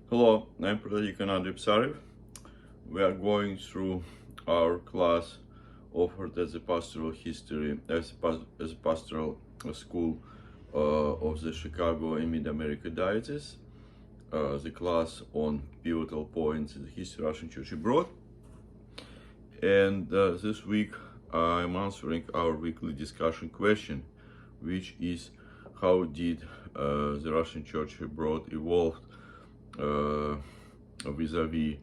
Hello, I'm Protodeacon Andrei Psarev. We are going through our class offered as a pastoral history, as a pastoral school of the Chicago and Mid-America Diocese, the class on pivotal points in the history of Russian Church abroad. And this week I'm answering our weekly discussion question, which is how did the Russian Church abroad evolve vis-a-vis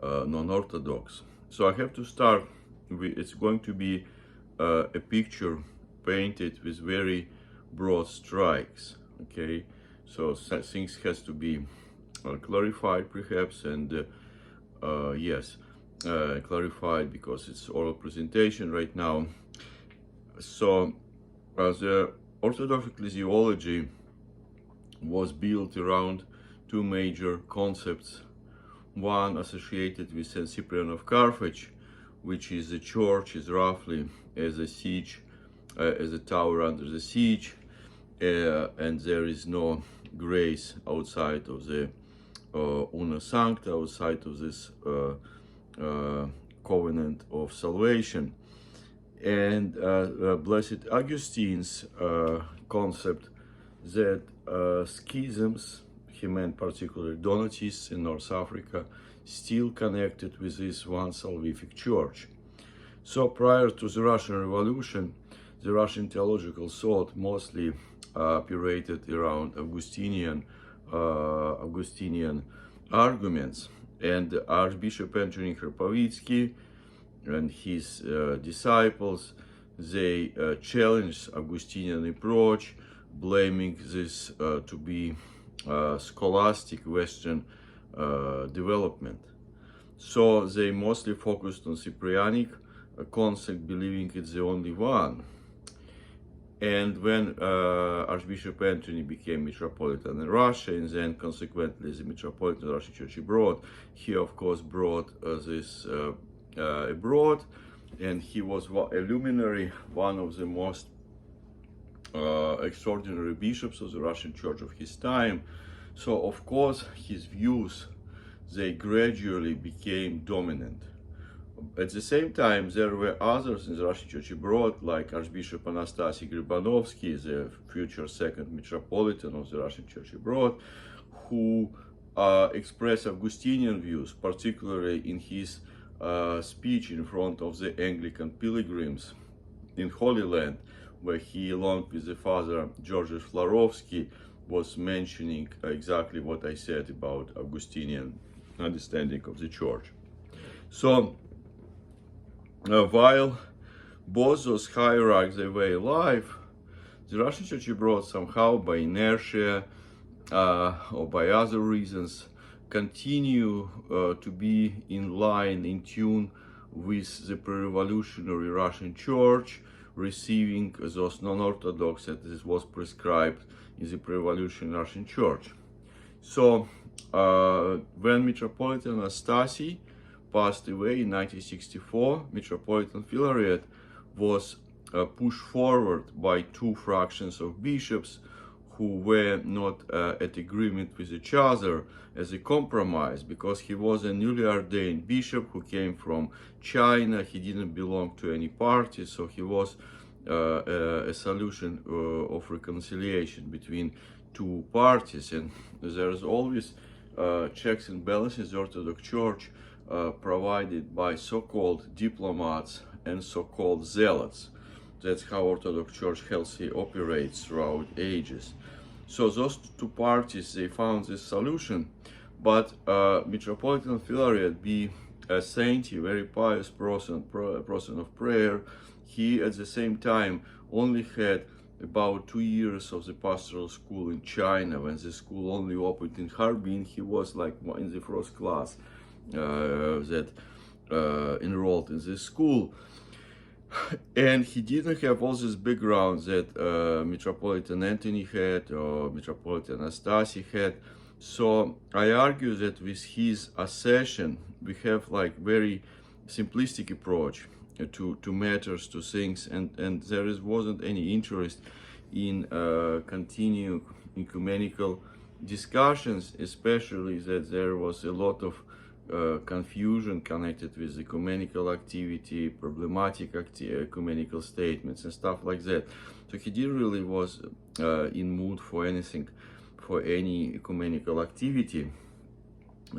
non-Orthodox. So I have to start with, it's going to be a picture painted with very broad strikes, okay? So things has to be clarified perhaps, and yes, clarified because it's oral presentation right now. So the Orthodox ecclesiology was built around two major concepts. One associated with Saint Cyprian of Carthage, which is the church is roughly as a siege, as a tower under the siege, and there is no grace outside of the una sancta, outside of this covenant of salvation. And Blessed Augustine's concept that schisms, he meant particularly Donatists in North Africa, still connected with this one salvific church. So prior to the Russian Revolution, the Russian theological thought mostly operated around Augustinian arguments, and Archbishop Anthony Khrapovitsky and his disciples, they challenged Augustinian approach, blaming this to be scholastic Western development. So they mostly focused on Cyprianic concept, believing it's the only one. And when Archbishop Anthony became Metropolitan in Russia, and then consequently the Metropolitan Russian Church abroad, he of course brought this abroad, and he was a luminary, one of the most extraordinary bishops of the Russian Church of his time. So of course his views, they gradually became dominant. At the same time, there were others in the Russian Church abroad, like Archbishop Anastasy Gribanovsky, the future second Metropolitan of the Russian Church abroad, who expressed Augustinian views, particularly in his speech in front of the Anglican pilgrims in Holy Land, where he, along with the father George Florovsky, was mentioning exactly what I said about Augustinian understanding of the church. So while both those hierarchies they were alive, the Russian Church abroad somehow by inertia or by other reasons continue to be in line, in tune with the pre-revolutionary Russian Church, receiving those non-Orthodox that this was prescribed in the pre-revolutionary Russian Church. So when Metropolitan Anastasy passed away in 1964, Metropolitan Philaret was pushed forward by two fractions of bishops who were not at agreement with each other as a compromise, because he was a newly ordained bishop who came from China. He didn't belong to any party, so he was a solution of reconciliation between two parties. And there's always checks and balances in the Orthodox Church provided by so-called diplomats and so-called zealots. That's how Orthodox Church healthy operates throughout ages. So those two parties, they found this solution, but Metropolitan Philaret, be a saintly, very pious person of prayer, he at the same time only had about 2 years of the pastoral school in China. When the school only opened in Harbin, he was like in the first class that enrolled in this school. And he didn't have all this background that Metropolitan Anthony had or Metropolitan Anastasy had. So I argue that with his accession, we have like very simplistic approach to matters, to things, and wasn't any interest in continuing ecumenical discussions, especially that there was a lot of confusion connected with ecumenical activity, problematic ecumenical statements and stuff like that. So he didn't really was in mood for anything, for any ecumenical activity.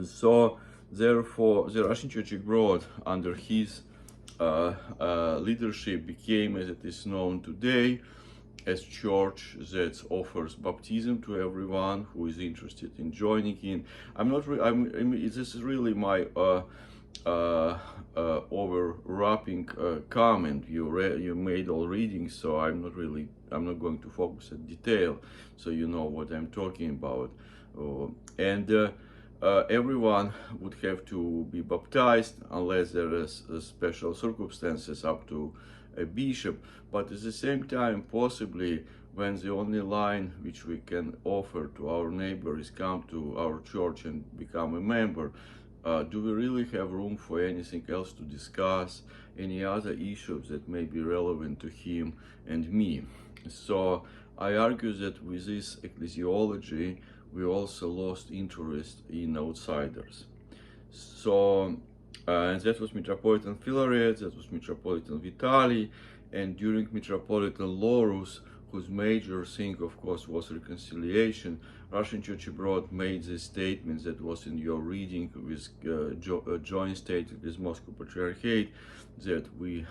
So therefore, the Russian Church abroad, under his leadership, became, as it is known today, as church that offers baptism to everyone who is interested in joining in. This is really my overlapping comment. You made all readings, so I'm not going to focus on detail, so you know what I'm talking about. Everyone would have to be baptized unless there is special circumstances up to a bishop, but at the same time, possibly when the only line which we can offer to our neighbor is come to our church and become a member, do we really have room for anything else to discuss, any other issues that may be relevant to him and me? So I argue that with this ecclesiology, we also lost interest in outsiders. So, and that was Metropolitan Philaret, that was Metropolitan Vitali, and during Metropolitan Laurus, whose major thing, of course, was reconciliation, Russian Church abroad made this statement that was in your reading with joint statement with Moscow Patriarchate, that we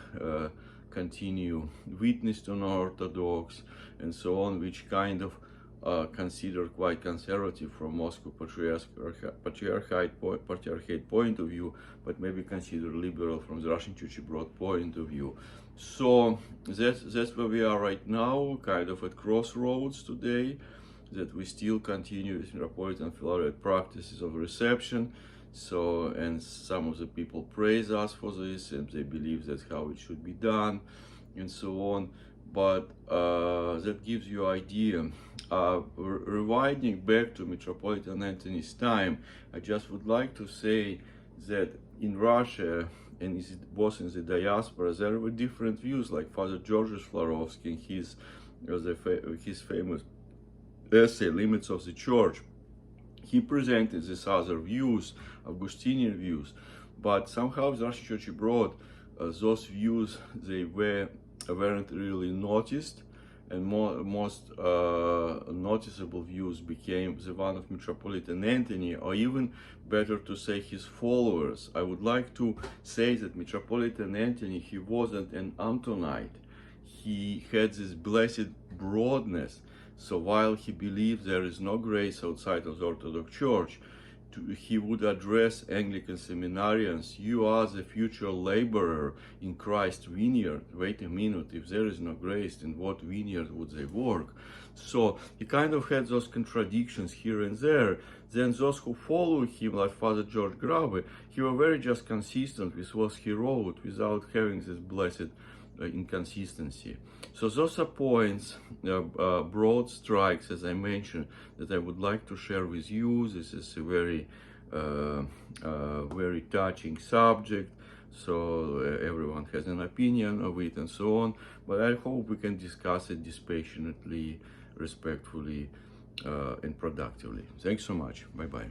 continue witness to Non-Orthodox and so on, which kind of considered quite conservative from Moscow Patriarchate point of view, but maybe considered liberal from the Russian Church abroad point of view. So that's where we are right now, kind of at crossroads today, that we still continue with Metropolitan Philaret practices of reception. So, and some of the people praise us for this, and they believe that's how it should be done, and so on. But that gives you idea. Rewinding back to Metropolitan Anthony's time, I just would like to say that in Russia, and both in the diaspora, there were different views, like Father George Florovsky, his famous essay, Limits of the Church. He presented these other views, Augustinian views, but somehow the Russian Church abroad, those views, they weren't really noticed, and most noticeable views became the one of Metropolitan Anthony, or even better to say his followers. I would like to say that Metropolitan Anthony, he wasn't an Antonite. He had this blessed broadness. So while he believed there is no grace outside of the Orthodox Church, he would address Anglican seminarians: you are the future laborer in Christ's vineyard. Wait a minute, if there is no grace, in what vineyard would they work? So he kind of had those contradictions here and there. Then those who follow him, like Father George Grabe, he was very just consistent with what he wrote without having this blessed inconsistency. So those are points, broad strikes, as I mentioned, that I would like to share with you. This is a very, very touching subject, so everyone has an opinion of it and so on. But I hope we can discuss it dispassionately, respectfully, and productively. Thanks so much. Bye-bye.